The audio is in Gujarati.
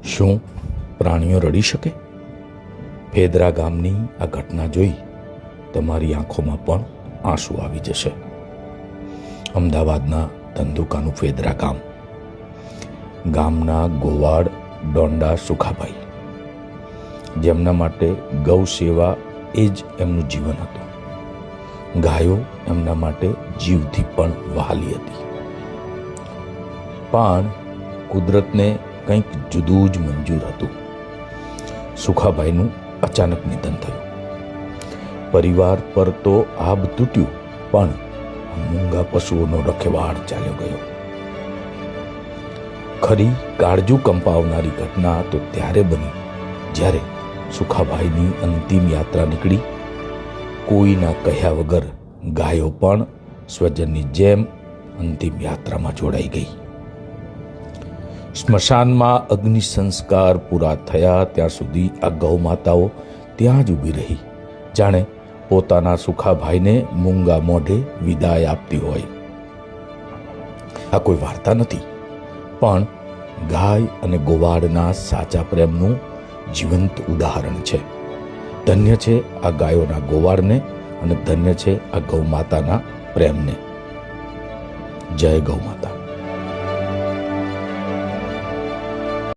શું પ્રાણીઓ રડી શકે? ફેદરા ગામની આ ઘટના જોઈ તમારી આંખોમાં પણ આંસુ આવી જશે. અમદાવાદના ધંધુકાનું ફેદરા ગામ. ગામના ગોવાડ ડોંડા સુખાભાઈ, જેમના માટે ગૌ સેવા એ જ એમનું જીવન હતું. ગાયો એમના માટે જીવથી પણ વહાલી હતી. પણ કુદરતને કંઈક જુદું જ મંજૂર હતું. સુખાભાઈનું અચાનક નિધન થયું. પરિવાર પર તો આબ તૂટ્યું, પણ મૂંગા પશુઓનો રખેવાળ ચાલ્યો ગયો. ખરી કાળજું કંપાવનારી ઘટના તો ત્યારે બની જ્યારે સુખાભાઈની અંતિમ યાત્રા નીકળી. કોઈના કહ્યા વગર ગાયો પણ સ્વજનની જેમ અંતિમ યાત્રામાં જોડાઈ ગઈ. સ્મશાનમાં અગ્નિ સંસ્કાર પૂરા થયા ત્યાં સુધી આ ગૌ માતાઓ ત્યાં જ ઊભી રહી, જાણે પોતાના સુખાભાઈને મૂંગા મોઢે વિદાય આપતી હોય. આ કોઈ વાર્તા નથી, પણ ગાય અને ગોવાળના સાચા પ્રેમનું જીવંત ઉદાહરણ છે. ધન્ય છે આ ગાયોના ગોવાળને, અને ધન્ય છે આ ગૌ માતાના પ્રેમને. જય ગૌ માતા.